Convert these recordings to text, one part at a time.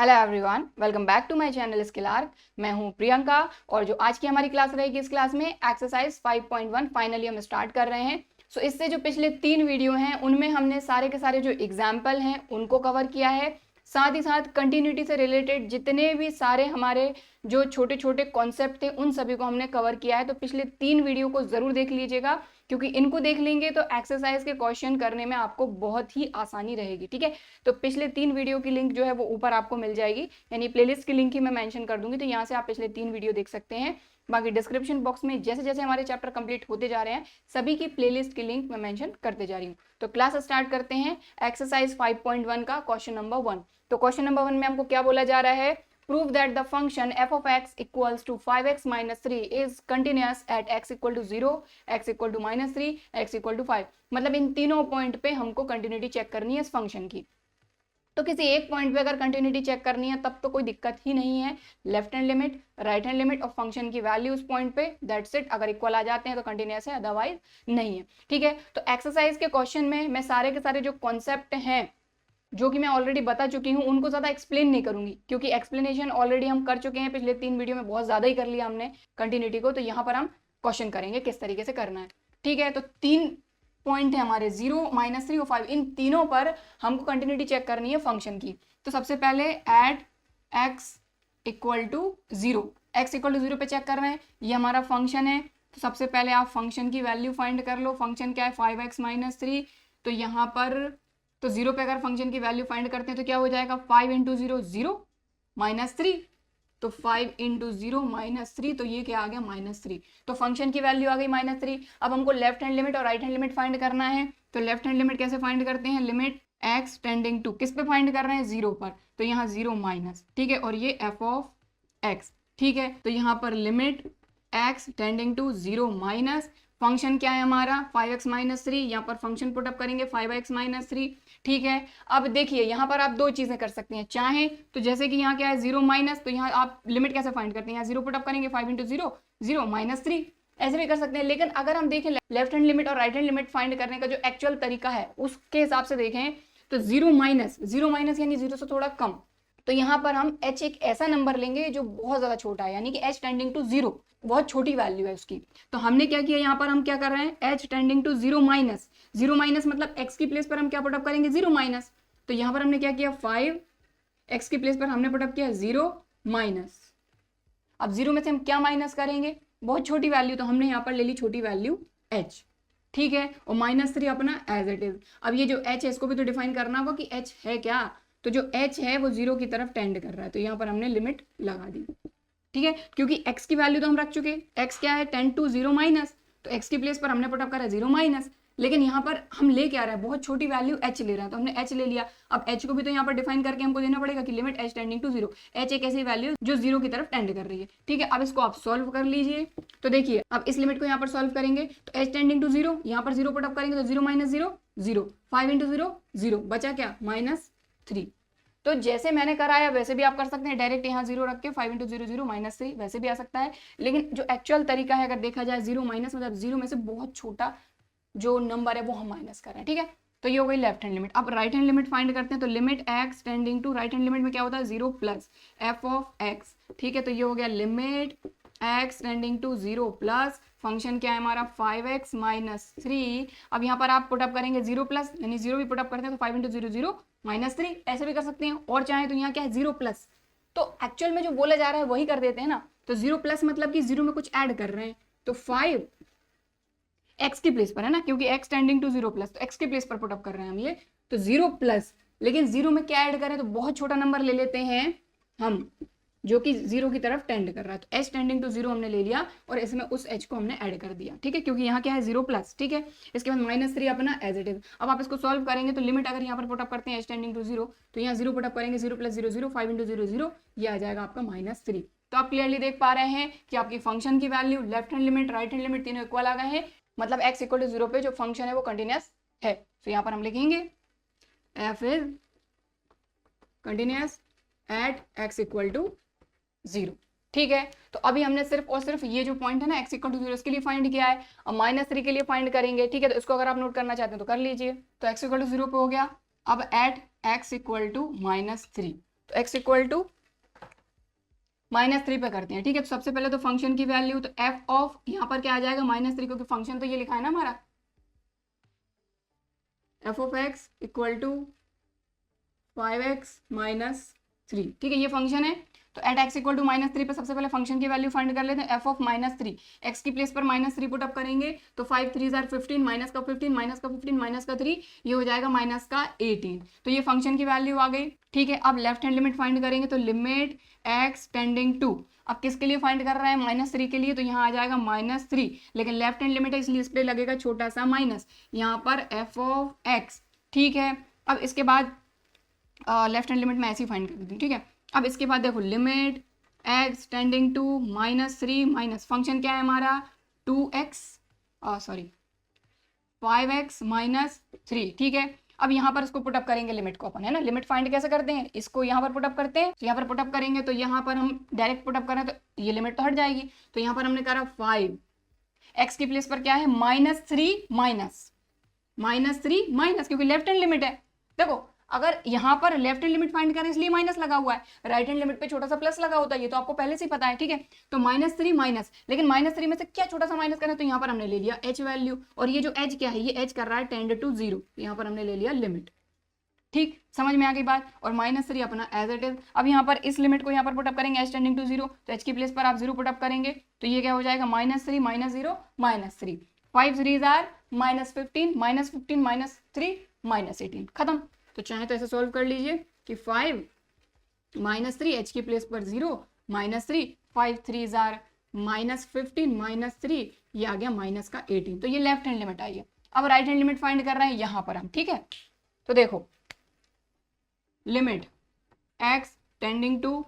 Hello everyone, welcome back to my channel Skill Arc. मैं हूं प्रियंका और जो आज की हमारी क्लास रहेगी, इस क्लास में एक्सरसाइज 5.1 फाइनली हम स्टार्ट कर रहे हैं। सो इससे जो पिछले 3 वीडियो हैं उनमें हमने सारे के सारे जो एग्जाम्पल हैं उनको कवर किया है, साथ ही साथ कंटिन्यूटी से रिलेटेड जितने भी सारे हमारे जो छोटे छोटे कॉन्सेप्ट थे उन सभी को हमने कवर किया है। तो पिछले 3 वीडियो को जरूर देख लीजिएगा, क्योंकि इनको देख लेंगे तो एक्सरसाइज के क्वेश्चन करने में आपको बहुत ही आसानी रहेगी। ठीक है, तो पिछले 3 वीडियो की लिंक जो है वो ऊपर आपको मिल जाएगी, यानी प्लेलिस्ट की लिंक ही मैं मेंशन कर दूंगी, तो यहाँ से आप पिछले 3 वीडियो देख सकते हैं। बाकी डिस्क्रिप्शन बॉक्स में जैसे जैसे हमारे चैप्टर कंप्लीट होते जा रहे हैं सभी की प्लेलिस्ट की लिंक मैं मेंशन करते जा रही हूँ। तो क्लास स्टार्ट करते हैं एक्सरसाइज 5.1 का क्वेश्चन नंबर 1। तो क्वेश्चन नंबर 1 में हमको क्या बोला जा रहा है, prove that the function f of x equals to 5x minus 3 is continuous at x equal to 0, x equal to -3, x equal to 5। मतलब इन तीनों पॉइंट पे हमको कंटिन्यूटी चेक करनी है इस फंक्शन की। तो किसी एक पॉइंट पे अगर कंटिन्यूटी चेक करनी है तब तो कोई दिक्कत ही नहीं है, left hand limit right hand limit और फंक्शन की वैल्यू उस पॉइंट पे, दैट्स इट। अगर इक्वल आ जाते हैं तो कंटिन्यूअस है, अदरवाइज नहीं है। ठीक है, तो एक्सरसाइज के क्वेश्चन में मैं सारे के सारे जो कॉन्सेप्ट हैं जो कि मैं ऑलरेडी बता चुकी हूँ उनको ज़्यादा एक्सप्लेन नहीं करूंगी, क्योंकि एक्सप्लेनेशन ऑलरेडी हम कर चुके हैं पिछले 3 वीडियो में, बहुत ज़्यादा ही कर लिया हमने कंटिन्यूटी को। तो यहाँ पर हम क्वेश्चन करेंगे किस तरीके से करना है। ठीक है, तो 3 पॉइंट है हमारे 0, -3 और 5, इन तीनों पर हमको कंटिन्यूटी चेक करनी है फंक्शन की। तो सबसे पहले at x equal to 0, x equal to 0 पे चेक कर रहे हैं, ये हमारा फंक्शन है। तो सबसे पहले आप फंक्शन की वैल्यू फाइंड कर लो। फंक्शन क्या है, 5x - 3। तो यहाँ पर तो 0 पे अगर फंक्शन की वैल्यू फाइंड करते हैं तो क्या हो जाएगा, 5 × 0 0 -3। तो 5 × 0 -3, तो ये क्या आ गया -3। तो फंक्शन की वैल्यू आ गई -3। अब हमको लेफ्ट हैंड लिमिट और राइट हैंड लिमिट फाइंड करना है। तो लेफ्ट हैंड लिमिट कैसे फाइंड करते हैं, लिमिट x टेंडिंग टू, किस पे फाइंड कर रहे हैं, 0 पर। तो यहाँ 0 माइनस, ठीक है, और ये f of x। ठीक है, तो यहाँ पर limit x tending to 0 minus, function क्या है हमारा 5x - 3, यहाँ पर फंक्शन पुटअप करेंगे 5x - 3। ठीक है, अब देखिए यहाँ पर आप दो चीजें कर सकते हैं, चाहे तो जैसे कि यहाँ क्या है 0 माइनस, तो यहाँ आप लिमिट कैसे फाइंड करते हैं, यहाँ 0 पुटअप करेंगे, 5 × 0 0 -3, ऐसे भी कर सकते हैं। लेकिन अगर हम देखें लेफ्ट हैंड लिमिट और राइट हैंड लिमिट फाइंड करने का जो एक्चुअल तरीका है उसके हिसाब से देखें तो 0 माइनस यानी 0 से थोड़ा कम। तो यहाँ पर हम h एक ऐसा नंबर लेंगे जो बहुत ज्यादा छोटा है, यानी कि h टेंडिंग टू 0, बहुत छोटी वैल्यू है उसकी। तो हमने क्या किया, यहाँ पर हम क्या कर रहे हैं, h tending to 0 minus, 0 minus मतलब x की प्लेस पर हम क्या पुटअप करेंगे, 0 माइनस। तो यहाँ पर हमने क्या किया, 5, x की प्लेस पर हमने पुटअप किया 0 माइनस। अब 0 में से हम क्या माइनस करेंगे, बहुत छोटी वैल्यू, तो हमने यहाँ पर ले ली छोटी वैल्यू h। ठीक है, और -3 अपना एज इट इज। अब ये जो h है इसको भी तो डिफाइन करना होगा कि h है क्या। तो जो h है वो 0 की तरफ टेंड कर रहा है, तो यहाँ पर हमने लिमिट लगा दी। ठीक है, क्योंकि x की वैल्यू तो हम रख चुके, x क्या है, टेंड टू 0 माइनस, तो x की प्लेस पर हमने पुटअप करा 0 माइनस। लेकिन यहाँ पर हम ले क्या रहा है, बहुत छोटी वैल्यू h ले रहा है, तो हमने h ले लिया। अब h को भी तो यहाँ पर डिफाइन करके हमको देना पड़ेगा कि limit h tending to 0, h एक ऐसी वैल्यू जो 0 की तरफ टेंड कर रही है। ठीक है, अब इसको आप सॉल्व कर लीजिए। तो देखिए अब इस लिमिट को यहाँ पर सॉल्व करेंगे तो h टेंडिंग टू 0, यहाँ पर 0 पुटअप करेंगे तो 0 - 0 0, 5 × 0 0, बचा क्या, -3। तो जैसे मैंने कराया वैसे भी आप कर सकते हैं, डायरेक्ट यहाँ 0 रख के 5 × 0 0 -3, वैसे भी आ सकता है। लेकिन जो एक्चुअल तरीका है अगर देखा जाए 0 माइनस मतलब 0 में से बहुत छोटा जो नंबर है वो हम माइनस कर रहे हैं। ठीक है, तो ये हो गई लेफ्ट हैंड लिमिट। अब राइट हैंड लिमिट फाइंड करते हैं। तो limit x tending to, right hand limit में क्या होता है, 0 प्लस f of x। ठीक है, तो ये हो गया limit x tending to 0 plus, function क्या है हमारा 5x - 3। अब यहाँ पर आप पुटअप करेंगे 0 प्लस, यानी 0 भी पुटअप करते हैं तो 5 × 0 0 -3, ऐसे भी कर सकते हैं। और चाहे तो यहाँ क्या है 0 प्लस, तो एक्चुअल में जो बोला जा रहा है वही कर देते हैं ना। तो 0 प्लस मतलब कि 0 में कुछ ऐड कर रहे हैं, तो 5 x की प्लेस पर है ना, क्योंकि x टेंडिंग टू 0 प्लस, तो x की प्लेस पर पुटअप कर रहे हैं हम ये, तो 0 प्लस। लेकिन 0 में क्या ऐड करें, तो बहुत छोटा नंबर ले लेते हैं हम जो कि 0 की तरफ टेंड कर रहा है। तो h टेंडिंग टू 0 हमने ले लिया और इसमें उस h को हमने ऐड कर दिया। ठीक है, क्योंकि यहाँ क्या है 0 प्लस। ठीक है, इसके बाद -3 अपना एज इट इज। अब आप इसको सॉल्व करेंगे तो लिमिट अगर यहाँ पर पुटअप करते हैं h टेंडिंग टू 0, तो यहाँ 0 पुटअप करेंगे 0 + 0 0, 5 × 0 0, ये आ जाएगा आपका -3। तो आप क्लियरली देख पा रहे हैं कि आपकी फंक्शन की value, left hand limit right hand limit तीनों इक्वल आ गए हैं, मतलब x = 0 पे जो फंक्शन है वो कंटिन्यूअस है। तो यहाँ पर हम लिखेंगे f is continuous at x = 0। ठीक है, तो अभी हमने सिर्फ और सिर्फ ये जो पॉइंट है ना x = 0 इसके लिए फाइंड किया है। अब -3 के लिए फाइंड करेंगे। ठीक है, तो इसको अगर आप नोट करना चाहते हैं तो कर लीजिए। तो x = 0 पे हो गया। अब एट x = -3, तो x इक्वल टू -3 पे करते हैं, ठीक है। तो सबसे पहले तो फंक्शन की वैल्यू, तो f ऑफ यहाँ पर क्या आ जाएगा -3, क्योंकि फंक्शन तो ये लिखा है ना हमारा, f of x equal to 5x -3, ठीक है, ये फंक्शन है। तो एट x इक्वल टू -3 पे सबसे पहले फंक्शन की वैल्यू फाइंड कर लेते हैं, f ऑफ -3, x की प्लेस पर -3 पुट अप करेंगे तो 5 3 जार 15, माइनस का 15 माइनस का 15 माइनस का 3, ये हो जाएगा माइनस का 18। तो ये फंक्शन की वैल्यू आ गई, ठीक है। अब लेफ्ट हैंड लिमिट फाइंड करेंगे, तो लिमिट x टेंडिंग टू, अब किसके लिए फाइंड कर रहा है, -3 के लिए, तो यहाँ आ जाएगा -3, लेकिन लेफ्ट हैंड लिमिट है इसलिए इस पर लगेगा छोटा सा माइनस, यहाँ पर f ऑफ x, ठीक है। अब इसके बाद लेफ्ट हैंड लिमिट में ऐसे ही फाइंड कर देती हूँ, ठीक है। अब इसके बाद देखो limit x tending to -3 minus function क्या है हमारा 5x -3, ठीक है। अब यहाँ पर इसको पुटअप करेंगे लिमिट को अपन, है ना। लिमिट फाइंड कैसे करते हैं, इसको यहाँ पर पुटअप करते हैं, तो यहाँ पर पुटअप करेंगे तो यहाँ पर हम डायरेक्ट पुटअप करें तो ये लिमिट तो हट जाएगी। तो यहाँ पर हमने करा 5, x की प्लेस पर क्या है -3 माइनस, क्योंकि लेफ्ट हैंड लिमिट है। देखो अगर यहाँ पर लेफ्ट हैंड लिमिट फाइंड करें इसलिए माइनस लगा हुआ है, राइट हैंड लिमिट पे छोटा सा प्लस लगा होता है, ये तो आपको पहले से ही पता है, ठीक है। तो -3 माइनस, लेकिन -3 में से क्या छोटा सा माइनस करें, तो यहाँ पर हमने ले लिया h वैल्यू, और ये जो h क्या है, ये h कर रहा है टेंड टू 0, तो यहाँ पर हमने ले लिया लिमिट, ठीक, समझ में आ गई बात। और -3 अपना एज इट इज। अब यहाँ पर इस लिमिट को यहाँ पर पुटअप करेंगे h टेंडिंग टू 0, तो h की प्लेस पर आप 0 पुटअप करेंगे तो ये क्या हो जाएगा -3 -0 -3, 5 3 जार -15 -3 -18, खत्म। तो चाहे तो ऐसे सॉल्व कर लीजिए कि 5 -3, h की प्लेस पर 0 -3, 5 3 जार -15 -3, ये आ गया माइनस का 18। तो ये लेफ्ट हैंड लिमिट आई है। अब राइट हैंड लिमिट फाइंड कर रहे हैं यहाँ पर हम, ठीक है। तो देखो लिमिट x टेंडिंग टू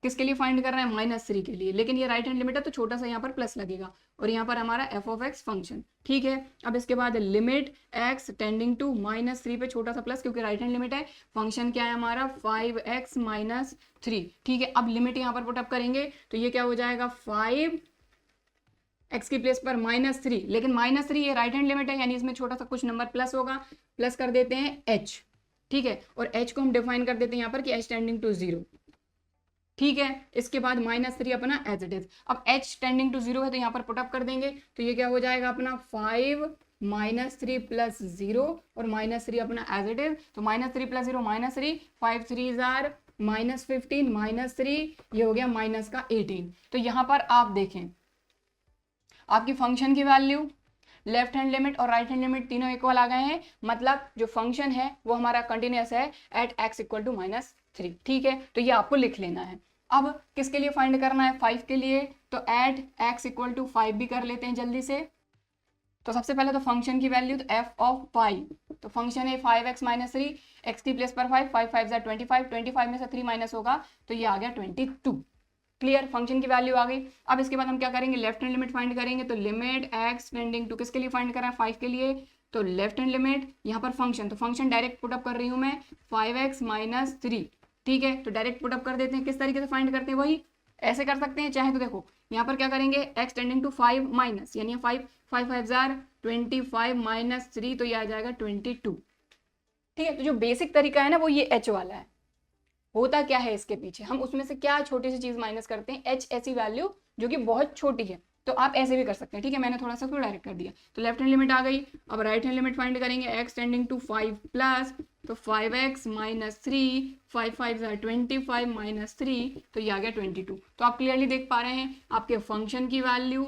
किसके लिए फाइंड कर रहे हैं, -3 के लिए, लेकिन ये राइट हैंड लिमिट है तो छोटा सा यहाँ पर प्लस लगेगा, और यहाँ पर हमारा f ऑफ x फंक्शन, ठीक है। अब इसके बाद लिमिट x टेंडिंग टू -3 पे छोटा सा प्लस, क्योंकि राइट हैंड लिमिट है, फंक्शन क्या है हमारा 5x -3, ठीक है। अब लिमिट यहाँ पर पुटअप करेंगे तो ये क्या हो जाएगा 5 x की प्लेस पर -3, लेकिन -3 ये राइट हैंड लिमिट है, यानी इसमें छोटा सा कुछ नंबर प्लस होगा, प्लस कर देते हैं h, ठीक है। और h को हम डिफाइन कर देते हैं यहाँ पर कि h टेंडिंग टू 0, ठीक है। इसके बाद -3 अपना एज इट इज। अब h टेंडिंग टू 0 है तो यहाँ पर पुटअप कर देंगे तो ये क्या हो जाएगा अपना 5 -3 + 0, और -3 अपना एज इट इज, तो -3 + 0 -3, 5 3 जार -15 -3, ये हो गया माइनस का 18। तो यहाँ पर आप देखें आपकी फंक्शन की वैल्यू, लेफ्ट हैंड लिमिट और राइट हैंड लिमिट तीनों इक्वल आ गए हैं, मतलब जो फंक्शन है वो हमारा कंटिन्यूअस है एट x इक्वल टू -3, ठीक है। तो ये आपको लिख लेना है। अब किसके लिए फाइंड करना है, 5 के लिए, तो एट x इक्वल टू 5 भी कर लेते हैं जल्दी से। तो सबसे पहले तो फंक्शन की वैल्यू, तो f ऑफ 5, तो फंक्शन है 5x -3, x की प्लेस पर 5 5 5 25, 25 में से 3 माइनस होगा तो ये आ गया 22, क्लियर, फंक्शन की वैल्यू आ गई। अब इसके बाद हम क्या करेंगे, लेफ्ट हैंड लिमिट फाइंड करेंगे, तो लिमिट x टेंडिंग टू किसके लिए फाइंड कर रहे हैं, 5 के लिए, तो लेफ्ट हैंड लिमिट यहाँ पर फंक्शन, तो फंक्शन डायरेक्ट पुटअप कर रही हूँ मैं 5x -3, ठीक है। तो डायरेक्ट पुटअप कर देते हैं, किस तरीके से फाइंड करते हैं वही ऐसे कर सकते हैं, चाहे तो देखो यहाँ पर क्या करेंगे x टेंडिंग टू 5 माइनस, यानी 5 5 5 जार 25 -3, तो ये आ जाएगा 22, ठीक है। तो जो बेसिक तरीका है ना वो ये h वाला है। होता क्या है इसके पीछे, हम उसमें से क्या छोटी सी चीज माइनस करते हैं, h ऐसी वैल्यू जो कि बहुत छोटी है, तो आप ऐसे भी कर सकते हैं, ठीक है। मैंने थोड़ा सा उसको डायरेक्ट कर दिया। तो लेफ्ट हैंड लिमिट आ गई। अब राइट हैंड लिमिट फाइंड करेंगे, x टेंडिंग टू 5 प्लस, तो 5x -3, 5 5 25 -3, तो ये आ गया 22। तो आप क्लियरली देख पा रहे हैं आपके फंक्शन की वैल्यू,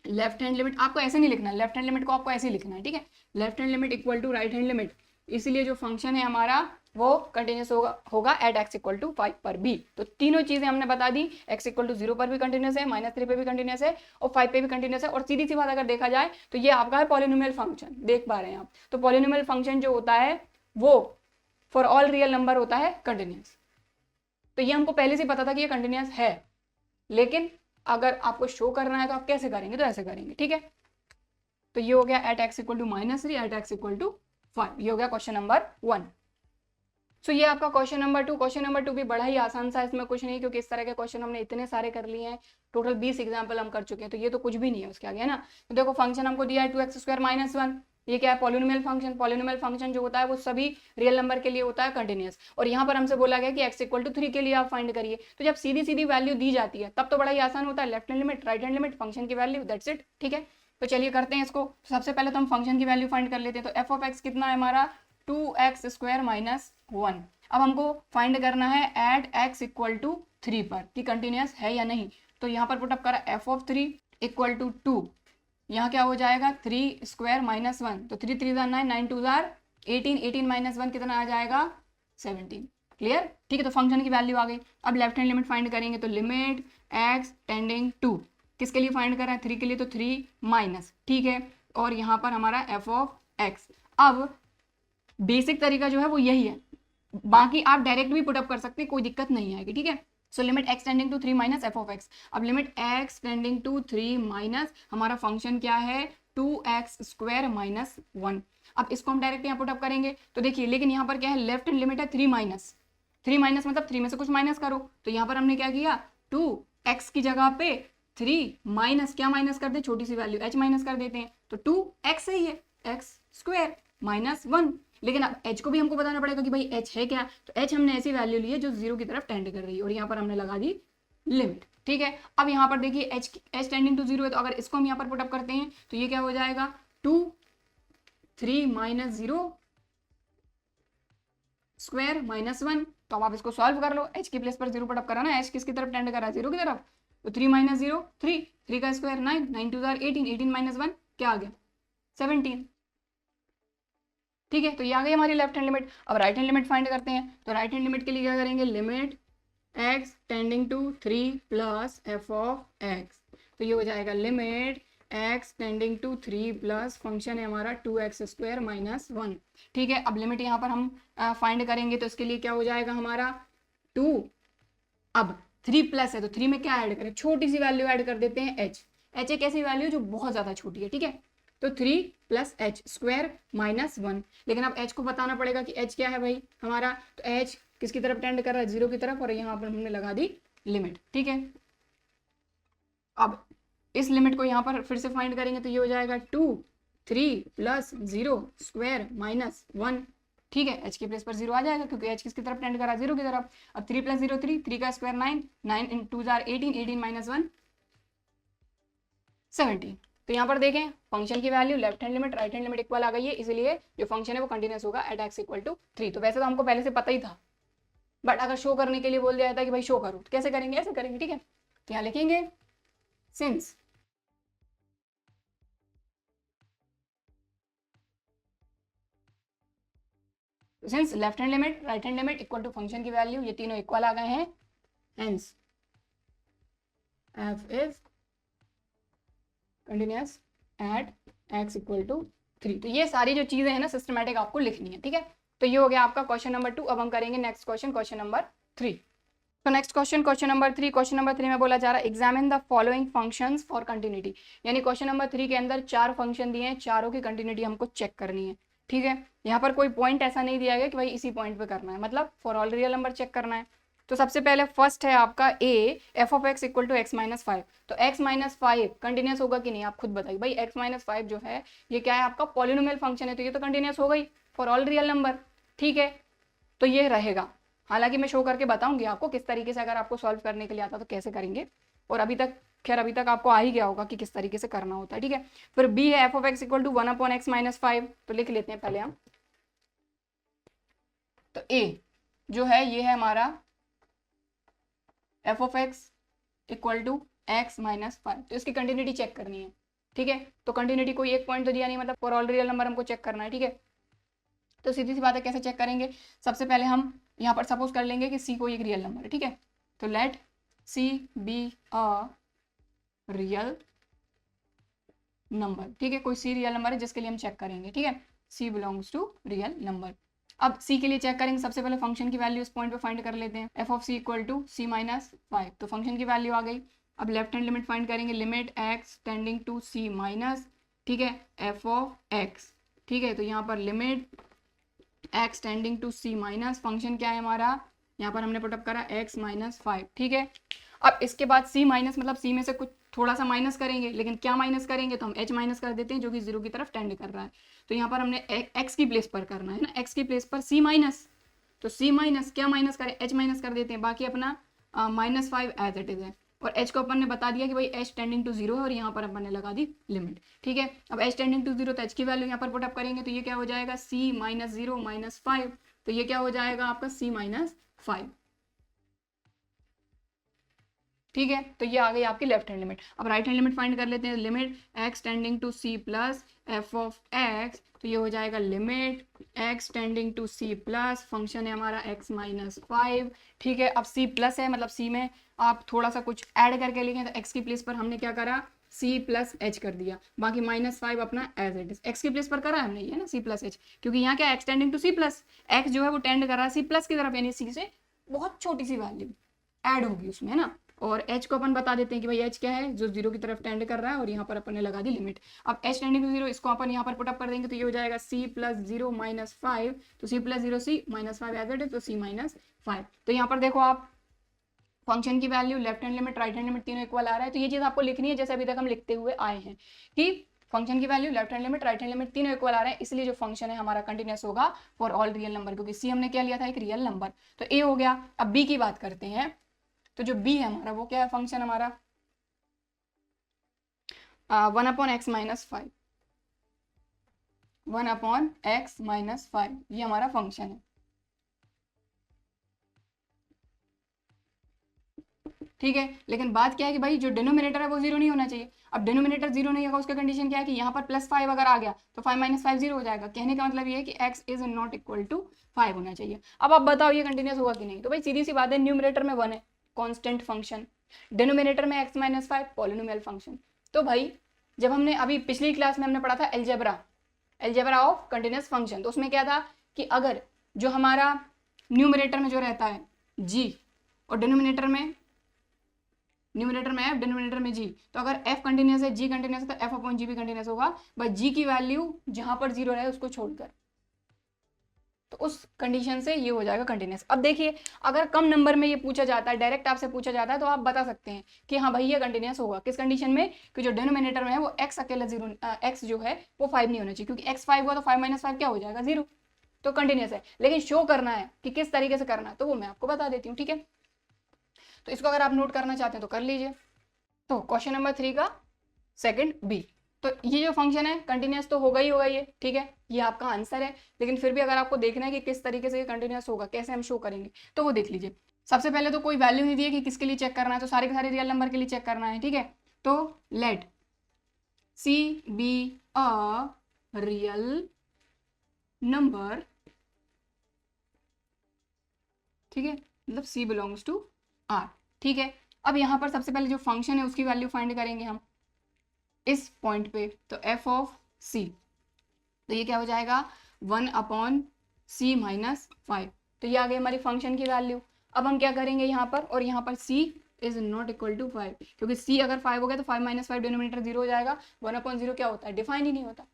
लेफ्ट हैंड लिमिट आपको ऐसे नहीं लिखना है, लेफ्ट हैंड लिमिट को आपको ऐसे ही लिखना है, ठीक है। Left hand limit equal to right hand limit, इसीलिए जो फंक्शन है हमारा वो कंटिन्यूस होगा एट x इक्वल टू 5 पर भी। तो तीनों चीजें हमने बता दी, x इक्वल टू 0 पर भी कंटिन्यूस है, -3 पे भी कंटिन्यूस है, और 5 पे भी कंटिन्यूस है। और सीधी सी बात अगर देखा जाए तो ये आपका है पॉलिनोमियल फंक्शन, देख पा रहे हैं आप। तो पॉलिनोमियल फंक्शन जो होता है वो फॉर ऑल रियल नंबर होता है कंटिन्यूस। तो ये हमको पहले से पता था कि ये कंटिन्यूस है, लेकिन अगर आपको शो करना है तो आप कैसे करेंगे, तो ऐसे करेंगे, ठीक है। तो ये हो गया at x equal to -3, at x equal to 5, ये हो गया क्वेश्चन नंबर 1। सो ये आपका क्वेश्चन नंबर 2। क्वेश्चन नंबर 2 भी बड़ा ही आसान सा, इसमें कुछ नहीं, क्योंकि इस तरह के क्वेश्चन हमने इतने सारे कर लिए हैं, टोटल 20 एग्जाम्पल हम कर चुके हैं, तो ये तो कुछ भी नहीं है उसके आगे, है ना। तो देखो फंक्शन हमको दिया है 2x² - 1, ये क्या है, पॉलिनोमियल फंक्शन। पॉलिनोमियल फंक्शन जो होता है वो सभी रियल नंबर के लिए होता है कंटिन्यूअस। और यहाँ पर हमसे बोला गया कि x इक्वल टू 3 के लिए आप फाइंड करिए। तो जब सीधी सीधी वैल्यू दी जाती है तब तो बड़ा ही आसान होता है, left hand limit right hand limit function की वैल्यू, दैट्स इट। ठीक है, तो चलिए करते हैं इसको। सबसे पहले तो हम फंक्शन की वैल्यू फाइंड कर लेते हैं। तो एफ ऑफ एक्स कितना है हमारा, 2x² माइनस 1। अब हमको फाइंड करना है एट x इक्वल टू 3 पर कि कंटिन्यूअस है या नहीं। तो यहाँ पर पुटअप करा एफ ऑफ 3 इक्वल टू 2, यहाँ क्या हो जाएगा 3² माइनस 1, तो 3 3 9, 9 2 18, 18 माइनस 1 कितना आ जाएगा 17। क्लियर, ठीक है, तो फंक्शन की वैल्यू आ गई। अब लेफ्ट हैंड लिमिट फाइंड करेंगे तो लिमिट x टेंडिंग टू, किसके लिए फाइंड कर रहे हैं 3 के लिए, तो 3 माइनस, ठीक है, और यहाँ पर हमारा एफ ऑफ एक्स। अब बेसिक तरीका जो है वो यही है, बाकी आप डायरेक्ट भी पुटअप कर सकते हैं, कोई दिक्कत नहीं आएगी। ठीक है, so limit x tending to 3 minus F of X. अब limit x tending to 3 minus हमारा फंक्शन क्या है 2x² माइनस 1। अब इसको हम डायरेक्ट यहाँ पुटअप करेंगे तो देखिए, लेकिन यहाँ पर क्या है, लेफ्ट हैंड लिमिट है 3 माइनस, 3 माइनस मतलब 3 में से कुछ माइनस करो। तो यहाँ पर हमने क्या किया, 2x की जगह पे 3 माइनस, क्या माइनस कर दे, छोटी सी वैल्यू h माइनस कर देते हैं, तो 2x ही है, x² माइनस 1। लेकिन अब h को भी हमको बताना पड़ेगा कि भाई h है क्या, तो h हमने ऐसी वैल्यू ली है जो 0 की तरफ टेंड कर रही है, और यहाँ पर हमने लगा दी लिमिट। ठीक है, अब यहाँ पर देखिए h टेंडिंग टू 0 है, तो अगर इसको हम यहाँ पर पुटअप करते हैं तो ये क्या हो जाएगा 2 3 माइनस 0 स्क्वायर माइनस 1। तो अब आप इसको सॉल्व कर लो, h की प्लेस पर 0 पुटअप करा ना, h किसकी तरफ टेंड कर रहा है 0 की तरफ, तो 3 माइनस 0 3, 3 का स्क्वायर 9, 9 2 18, 18 माइनस 1 क्या आ गया 17। ठीक है, तो ये आ गई हमारी लेफ्ट हैंड लिमिट। अब राइट हैंड लिमिट फाइंड करते हैं। तो राइट हैंड लिमिट के लिए क्या करेंगे, limit x tending to 3 plus f of x. तो ये हो जाएगा limit x tending to 3 plus function है हमारा 2x² माइनस 1। ठीक है, अब लिमिट यहाँ पर हम फाइंड करेंगे तो इसके लिए क्या हो जाएगा हमारा 2, अब 3 प्लस है तो 3 में क्या ऐड करें, छोटी सी वैल्यू ऐड कर देते हैं h। h एक ऐसी वैल्यू जो बहुत ज़्यादा छोटी है। ठीक है, तो 3 प्लस h² माइनस 1। लेकिन अब h को बताना पड़ेगा कि h क्या है भाई हमारा, तो h किसकी तरफ टेंड कर रहा है 0 की तरफ, और यहाँ पर हमने लगा दी लिमिट। ठीक है, अब इस लिमिट को यहाँ पर फिर से फाइंड करेंगे तो ये हो जाएगा 2 3 प्लस 0 स्क्वायर माइनस 1। ठीक है, h की प्लेस पर 0 आ जाएगा क्योंकि h किसकी तरफ टेंड कर रहा है 0 की तरफ। अब 3 प्लस 0 3, 3 का स्क्वायर 9, 9 इन 2 18, 18 माइनस 1 17। तो यहाँ पर देखें फंक्शन की value left hand limit right hand limit equal आ गई है, इसलिए जो फंक्शन है वो कंटिन्यूअस होगा एट x इक्वल टू 3। तो वैसे तो हमको पहले से पता ही था, बट अगर शो करने के लिए बोल दिया जाता है कि भाई शो करो, तो कैसे करेंगे, ऐसे करेंगे। ठीक है, तो यहाँ लिखेंगे since left hand limit right hand limit equal to function की वैल्यू, ये तीनों इक्वल आ गए हैं, hence f is continuous at x equal to 3। तो ये सारी जो चीजें हैं ना सिस्टमैटिक आपको लिखनी है। ठीक है, तो ये हो गया आपका क्वेश्चन नंबर 2। अब हम करेंगे नेक्स्ट क्वेश्चन, क्वेश्चन नंबर 3। तो next question, question number 3। Question number 3 में बोला जा रहा है examine the following functions for continuity, यानी क्वेश्चन नंबर 3 के अंदर 4 फंक्शन दिए हैं, चारों की कंटिन्यूटी हमको चेक करनी है। ठीक है, यहाँ पर कोई पॉइंट ऐसा नहीं दिया गया कि भाई इसी पॉइंट पे करना है, मतलब for all real number check करना है। तो सबसे पहले फर्स्ट है आपका a f of x equal to x minus 5। तो x माइनस 5 कंटिन्यूस होगा कि नहीं, आप खुद बताइए भाई। x माइनस 5 जो है ये क्या है आपका पॉलिनोमियल फंक्शन है, तो ये तो कंटिन्यूस हो गई फॉर ऑल रियल नंबर। ठीक है, तो ये रहेगा, हालांकि मैं शो करके बताऊंगी आपको किस तरीके से, अगर आपको सॉल्व करने के लिए आता तो कैसे करेंगे, और अभी तक खैर अभी तक आपको आ ही गया होगा कि किस तरीके से करना होता है। ठीक है, फिर b है f of x equal to 1/x minus 5। तो लिख लेते हैं पहले हम, तो a जो है ये है हमारा f of x equal to x minus 5। तो इसकी कंटिन्यूटी चेक करनी है। ठीक है, तो कंटिन्यूटी कोई एक पॉइंट तो दिया नहीं, मतलब फॉर ऑल रियल नंबर हमको चेक करना है। ठीक है, तो सीधी सी बात है कैसे चेक करेंगे, सबसे पहले हम यहाँ पर सपोज कर लेंगे कि c कोई एक रियल नंबर है। ठीक है, तो let c be a real number. ठीक है, कोई c रियल नंबर है जिसके लिए हम चेक करेंगे। ठीक है, c belongs to real number. अब c के लिए चेक करेंगे, सबसे पहले फंक्शन की वैल्यू इस पॉइंट पे फाइंड कर लेते हैं, f of c equal to c minus 5। तो फंक्शन की वैल्यू आ गई। अब लेफ्ट हैंड लिमिट फाइंड करेंगे, limit x tending to c minus, ठीक है, एफ ऑफ x। ठीक है, तो यहाँ पर limit x tending to c minus, function क्या है हमारा, यहाँ पर हमने पुटअप करा x माइनस 5। ठीक है, अब इसके बाद c माइनस मतलब c में से कुछ थोड़ा सा माइनस करेंगे, लेकिन क्या माइनस करेंगे, तो हम h माइनस कर देते हैं जो कि 0 की तरफ टेंड कर रहा है। तो यहाँ पर हमने x की प्लेस पर करना है ना, x की प्लेस पर c माइनस, तो c माइनस क्या माइनस करें, h माइनस कर देते हैं, बाकी अपना -5 एज इट इज है। और h को अपन ने बता दिया कि भाई h टेंडिंग टू 0 है, और यहाँ पर अपन ने लगा दी लिमिट। ठीक है, अब h टेंडिंग टू 0, तो h की वैल्यू यहाँ पर पुटअप करेंगे, तो ये क्या हो जाएगा, c माइनस 0 माइनस 5, तो ये क्या हो जाएगा आपका c माइनस 5। ठीक है, तो ये आ गई आपकी लेफ्ट हैंड लिमिट। अब राइट हैंड लिमिट फाइंड कर लेते हैं। Limit x tending to c plus f of x, तो ये हो जाएगा limit x tending to c plus function है हमारा x माइनस 5। ठीक है, अब c प्लस है, मतलब c में आप थोड़ा सा कुछ ऐड करके लिखें, तो x की प्लेस पर हमने क्या करा, c प्लस h कर दिया, बाकी -5 अपना एज इट इज। x की प्लेस पर करा हमने, ये ना c प्लस h, क्योंकि यहाँ क्या x tending to c plus, x जो है वो टेंड कर रहा है c प्लस की तरफ, यानी c से बहुत छोटी सी वैल्यू ऐड होगी उसमें, है ना। और h को अपन बता देते हैं कि भाई h क्या है, जो 0 की तरफ टेंड कर रहा है, और यहाँ पर अपन ने लगा दी लिमिट। अब h टेंडिंग टू 0, इसको अपन यहाँ पर पुटअप कर देंगे, तो ये हो जाएगा c प्लस 0 माइनस 5, तो c plus 0 c minus 5 as it is, तो c माइनस 5। तो यहाँ पर देखो आप फंक्शन की value, left hand limit, right hand limit तीनों इक्वल आ रहा है। तो ये चीज आपको लिखनी है जैसे अभी तक हम लिखते हुए आए हैं कि फंक्शन की value, left hand limit, right hand limit तीनों इक्वल आ रहे हैं, इसलिए जो फंक्शन है हमारा कंटिन्यूअस होगा फॉर ऑल रियल नंबर, क्योंकि c हमने क्या लिया था, एक रियल नंबर। तो a हो गया। अब b की बात करते हैं, तो जो b है हमारा वो क्या है, फंक्शन हमारा 1/x माइनस 5, 1/x माइनस 5, ये हमारा फंक्शन है। ठीक है, लेकिन बात क्या है कि भाई जो डिनोमिनेटर है वो 0 नहीं होना चाहिए। अब डिनोमिनेटर 0 नहीं होगा, उसका कंडीशन क्या है कि यहाँ पर +5 अगर आ गया तो 5 माइनस 5 0 हो जाएगा। कहने का मतलब ये है कि x is not equal to 5 होना चाहिए। अब आप बताओ ये कंटिन्यूस होगा कि नहीं, तो भाई सीधी सी बात है, न्यूमरेटर में 1 है कांस्टेंट फंक्शन, डिनोमिनेटर में x माइनस 5 पॉलिनोमियल फंक्शन। तो भाई जब हमने अभी पिछली क्लास में हमने पढ़ा था एलजेब्रा ऑफ कंटिन्यूस फंक्शन, तो उसमें क्या था कि अगर जो हमारा न्यूमरेटर में जो रहता है g और डिनोमिनेटर में f, डिनोमिनेटर में g, तो अगर f कंटिन्यूस है, g कंटिन्यूस है, तो f अपॉन g भी कंटिन्यूस होगा, बट g की वैल्यू जहां पर 0 रहे उसको छोड़कर, तो उस कंडीशन से ये हो जाएगा कंटिन्यूस। अब देखिए, अगर कम नंबर में ये पूछा जाता है, डायरेक्ट आपसे पूछा जाता है, तो आप बता सकते हैं कि हाँ भाई ये कंटिन्यूस होगा। किस कंडीशन में, कि जो डिनोमिनेटर में है वो x अकेला 0, x जो है वो 5 नहीं होना चाहिए, क्योंकि x 5 हुआ तो 5 माइनस 5 क्या हो जाएगा, 0, तो कंटिन्यूस है। लेकिन शो करना है कि किस तरीके से करना है, तो वो मैं आपको बता देती हूँ। ठीक है, तो इसको अगर आप नोट करना चाहते हैं तो कर लीजिए। तो क्वेश्चन नंबर 3 का सेकंड बी, तो ये जो फंक्शन है कंटिन्यूस तो होगा ही होगा ये। ठीक है, ये आपका आंसर है, लेकिन फिर भी अगर आपको देखना है कि किस तरीके से ये कंटिन्यूस होगा, कैसे हम शो करेंगे, तो वो देख लीजिए। सबसे पहले तो कोई वैल्यू नहीं दी है कि किसके लिए चेक करना है, तो सारे के सारे रियल नंबर के लिए चेक करना है। ठीक है, तो let c be a real number, ठीक है, मतलब सी बिलोंग्स टू आर। ठीक है, अब यहाँ पर सबसे पहले जो फंक्शन है उसकी वैल्यू फाइंड करेंगे हम इस पॉइंट पे, तो f ऑफ c, तो ये क्या हो जाएगा 1/c माइनस 5, तो ये आ गई हमारी फंक्शन की वैल्यू। अब हम क्या करेंगे यहाँ पर, और यहाँ पर c is not equal to 5, क्योंकि c अगर 5 हो गया तो 5 माइनस 5 डिनोमिनेटर 0 हो जाएगा, 1/0 क्या होता है, डिफाइन ही नहीं होता।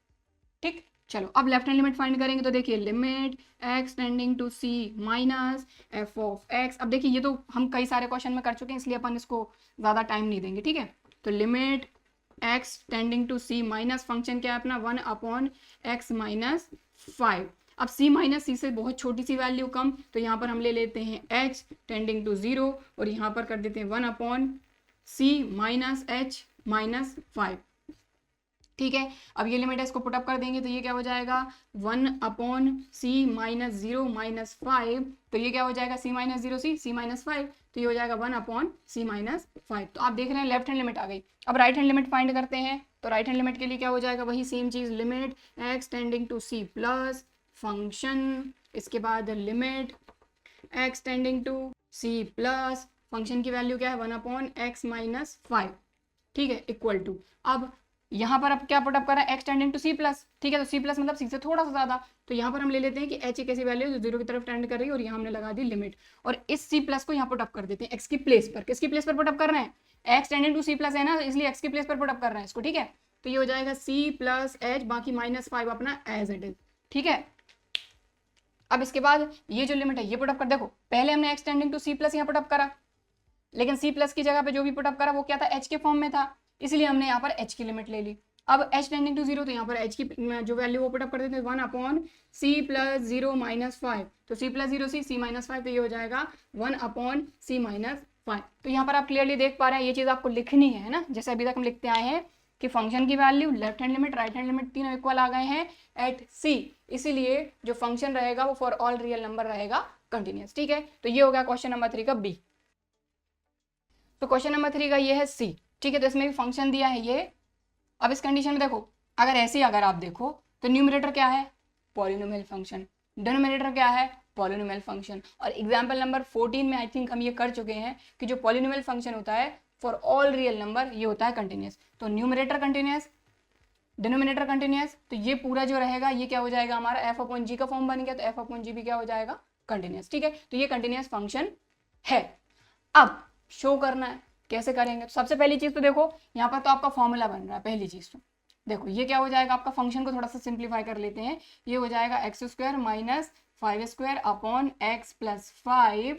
ठीक, चलो अब लेफ्ट हैंड लिमिट फाइंड करेंगे, तो देखिए limit x tending to c minus f of x। अब देखिए ये तो हम कई सारे क्वेश्चन में कर चुके हैं, इसलिए अपन इसको ज़्यादा टाइम नहीं देंगे। ठीक है, तो limit x tending to c minus function क्या है अपना 1/x माइनस 5। अब c माइनस c से बहुत छोटी सी वैल्यू कम, तो यहाँ पर हम ले लेते हैं h टेंडिंग टू 0, और यहाँ पर कर देते हैं 1/c माइनस h माइनस 5। ठीक है, अब ये लिमिट है, इसको पुटअप कर देंगे, तो ये क्या हो जाएगा 1/c माइनस 0 माइनस 5, तो ये क्या हो जाएगा c माइनस 0 c माइनस 5, तो ये हो जाएगा 1/c माइनस 5। तो आप देख रहे हैं लेफ्ट हैंड लिमिट आ गई। अब राइट हैंड लिमिट फाइंड करते हैं, तो राइट हैंड लिमिट के लिए क्या हो जाएगा, वही सेम चीज, limit x tending to c plus function, इसके बाद limit x tending to c plus function की वैल्यू क्या है 1/x माइनस 5। ठीक है, इक्वल टू, अब यहाँ पर अब क्या पुटअप कर रहा है x tending to c plus. ठीक है, तो c प्लस मतलब c से थोड़ा सा ज्यादा, तो यहाँ पर हम ले लेते हैं कि h एक ऐसी वैल्यू जो 0 की तरफ टेंड कर रही है, और यहाँ हमने लगा दी लिमिट, और इस c प्लस को यहाँ पुटअप कर देते हैं x की प्लेस पर। किसकी प्लेस पर पुटअप कर रहे हैं, x tending to c plus है ना, इसलिए x की प्लेस पर पुटअप कर रहे हैं इसको। ठीक है, तो ये हो जाएगा c प्लस h, बाकी -5 अपना एज इट इज। ठीक है, अब इसके बाद ये जो लिमिट है ये पुटअप कर, देखो पहले हमने x tending to c plus यहाँ पुटअप करा, लेकिन c प्लस की जगह पे जो भी पुटअप करा वो क्या था, h के फॉर्म में था, इसलिए हमने यहाँ पर h की लिमिट ले ली। अब h टेंडिंग टू 0, तो यहाँ पर h की जो वैल्यू वो पुटअप कर देते हैं 1/c+0 - 5, तो c+0 c -5, तो ये हो जाएगा 1/c - 5। तो यहाँ पर आप क्लियरली देख पा रहे हैं ये चीज़ आपको लिखनी है ना, जैसे अभी तक हम लिखते आए हैं कि फंक्शन की value, left hand limit, right hand limit तीनों इक्वल आ गए हैं एट c, इसीलिए जो फंक्शन रहेगा वो फॉर ऑल रियल नंबर रहेगा कंटिन्यूस। ठीक है, तो ये हो गया क्वेश्चन नंबर 3 का बी। तो क्वेश्चन नंबर 3 का ये है सी। ठीक है, तो इसमें भी फंक्शन दिया है ये। अब इस कंडीशन में देखो, अगर ऐसे ही अगर आप देखो तो न्यूमरेटर क्या है, पॉलिनोमियल फंक्शन, डिनोमिनेटर क्या है, पॉलिनोमियल फंक्शन। और एग्जाम्पल नंबर 14 में आई थिंक हम ये कर चुके हैं कि जो पॉलिनोमियल फंक्शन होता है फॉर ऑल रियल नंबर ये होता है कंटिन्यूस। तो न्यूमरेटर कंटिन्यूस, डिनोमिनेटर कंटिन्यूस, तो ये पूरा जो रहेगा ये क्या हो जाएगा हमारा f/g का फॉर्म बन गया, तो f/g भी क्या हो जाएगा कंटिन्यूस। ठीक है, तो ये कंटिन्यूस फंक्शन है। अब शो करना है, कैसे करेंगे? तो सबसे पहली चीज तो देखो यहाँ पर तो आपका फॉर्मूला बन रहा है। पहली चीज तो देखो ये क्या हो जाएगा, आपका फंक्शन को थोड़ा सा सिंप्लीफाई कर लेते हैं, ये हो जाएगा x² - 5² अपॉन x + 5,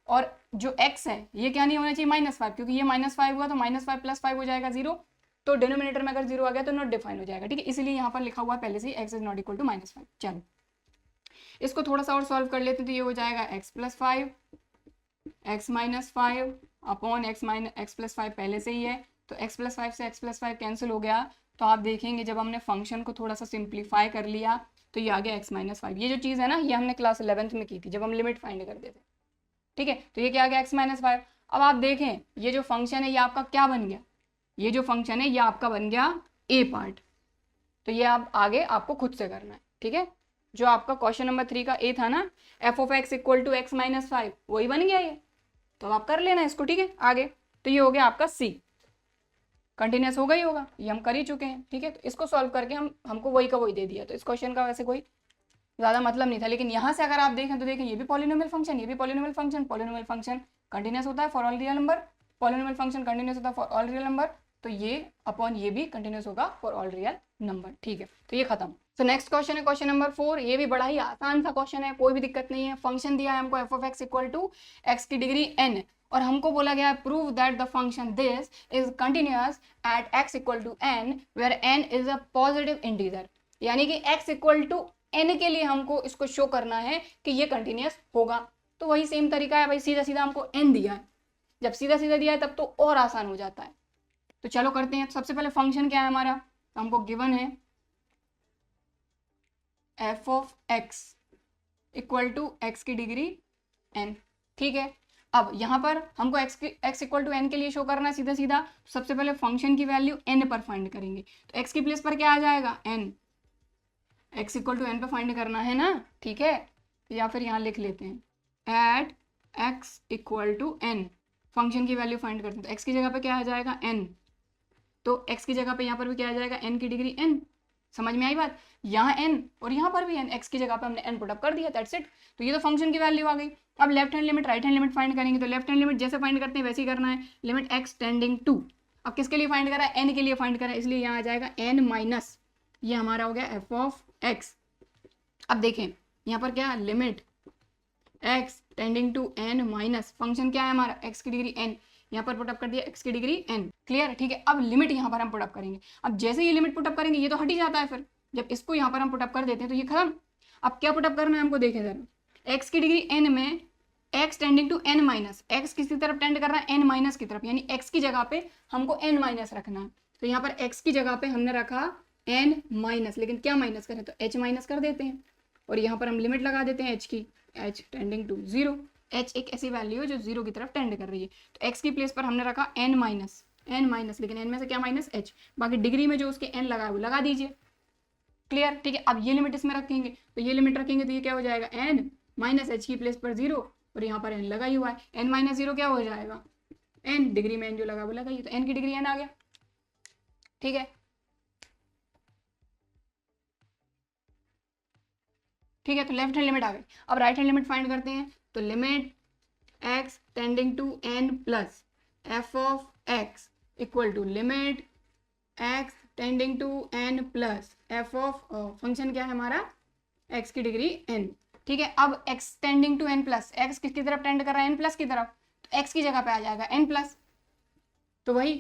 और जो x है ये क्या नहीं होना चाहिए -5, क्योंकि ये -5 हुआ तो -5 + 5 हो जाएगा 0, तो डिनोमिनेटर में अगर 0 आ गया तो नॉट डिफाइन हो जाएगा। ठीक है, इसलिए यहाँ पर लिखा हुआ है पहले से ही x ≠ -5। चलो इसको थोड़ा सा और सॉल्व कर लेते हैं, तो ये हो जाएगा x + 5 x - 5 अपॉन x + 5 पहले से ही है, तो x + 5 से x + 5 कैंसिल हो गया। तो आप देखेंगे जब हमने फंक्शन को थोड़ा सा सिंप्लीफाई कर लिया तो ये आ गया x - 5। ये जो चीज़ है ना ये हमने क्लास 11th में की थी जब हम लिमिट फाइंड करते थे। ठीक है, तो ये क्या आ गया x - 5। अब आप देखें ये जो फंक्शन है ये आपका क्या बन गया, ये जो फंक्शन है ये आपका बन गया ए पार्ट। तो ये आप आगे आपको खुद से करना है। ठीक है, जो आपका क्वेश्चन नंबर 3 का ए था ना, f(x = x - 5), वही बन गया ये, तो आप कर लेना इसको। ठीक है, आगे तो ये हो गया आपका सी, कंटिन्यूस हो गई होगा, ये हम कर ही चुके हैं। ठीक है, तो इसको सॉल्व करके हमको वही का वही दे दिया, तो इस क्वेश्चन का वैसे कोई ज़्यादा मतलब नहीं था। लेकिन यहाँ से अगर आप देखें तो देखें ये भी पॉलिनोमियल फंक्शन, ये भी polynomial function, polynomial function continuous होता है for all real number, polynomial function continuous होता है फॉर ऑल रियल नंबर, तो ये अपॉन ये भी कंटिन्यूस होगा फॉर ऑल रियल नंबर। ठीक है, तो ये खत्म। तो नेक्स्ट क्वेश्चन है क्वेश्चन नंबर 4। ये भी बड़ा ही आसान सा क्वेश्चन है, कोई भी दिक्कत नहीं है। फंक्शन दिया है हमको f(x = x की डिग्री n), और हमको बोला गया है prove that the function this is continuous at x = n where n is a positive integer, यानी कि x = n के लिए हमको इसको शो करना है कि ये कंटिन्यूअस होगा। तो वही सेम तरीका है भाई, सीधा सीधा हमको n दिया है, जब सीधा सीधा दिया है तब तो और आसान हो जाता है। तो चलो करते हैं। सबसे पहले फंक्शन क्या है हमारा, तो हमको गिवन है f(x = x की डिग्री n). ठीक है, अब यहाँ पर हमको x = n के लिए शो करना है सीधा सीधा। सबसे पहले फंक्शन की वैल्यू n पर फाइंड करेंगे, तो x की प्लेस पर क्या आ जाएगा n, x = n पर फाइंड करना है ना। ठीक है, या फिर यहाँ लिख लेते हैं एट x = n, फंक्शन की वैल्यू फाइंड करते हैं, तो x की जगह पे क्या आ जाएगा n, तो x की जगह पे यहाँ पर भी क्या आ जाएगा n की डिग्री n। समझ में आई बात, यहाँ n और यहाँ पर भी n, x की जगह पे हमने n पुट अप कर दिया, दैट्स इट। तो ये तो फंक्शन की वैल्यू आ गई। अब left hand limit right hand limit find करेंगे, तो लेफ्ट हैंड लिमिट जैसे फाइंड करते हैं वैसे ही करना है, लिमिट x टेंडिंग टू, अब किसके लिए फाइंड करा है, n के लिए फाइंड करा है, इसलिए यहाँ आ जाएगा n माइनस, ये हमारा हो गया f(x). अब देखें यहाँ पर क्या, limit x tending to n minus, function क्या है हमारा x की डिग्री n, यहाँ पर पुटअप कर दिया x की डिग्री n। क्लियर, ठीक है। अब लिमिट यहाँ पर हम पुटअप करेंगे, अब जैसे ये लिमिट पुटअप करेंगे ये तो हट ही जाता है, फिर जब इसको यहाँ पर हम पुटअप कर देते हैं तो ये खत्म। अब क्या पुटअप करना है हमको, देखें जरा, x की डिग्री n में x tending to n minus, x किसकी तरफ टेंड कर रहा है, n माइनस की तरफ, यानी x की जगह पे हमको n माइनस रखना है। तो यहाँ पर x की जगह पे हमने रखा n माइनस, लेकिन क्या माइनस करें, तो h माइनस कर देते हैं, और यहाँ पर हम लिमिट लगा देते हैं h की, h टेंडिंग टू 0। h एक ऐसी वैल्यू है जो 0 की तरफ टेंड कर रही है, तो x की प्लेस पर हमने रखा n माइनस, लेकिन n में से क्या माइनस, h, बाकी डिग्री में जो उसके n लगा है वो लगा दीजिए। क्लियर, ठीक है। अब ये लिमिट इसमें रखेंगे, तो ये लिमिट रखेंगे तो ये क्या हो जाएगा, n माइनस h की प्लेस पर 0, और यहाँ पर n लगा ही हुआ है, n माइनस 0 क्या हो जाएगा, n, डिग्री में n जो लगा वो लगाइए, तो n की डिग्री n आ गया। ठीक है, ठीक है, तो लेफ्ट हैंड लिमिट आ गई। अब राइट हैंड लिमिट फाइंड करते हैं, तो limit x tending to n plus f(x) equal to limit x tending to n plus f of function क्या है हमारा, x की डिग्री n। ठीक है, अब x tending to n plus, x किसकी तरफ टेंड कर रहा है, n प्लस की तरफ, तो x की जगह पे आ जाएगा n प्लस, तो वही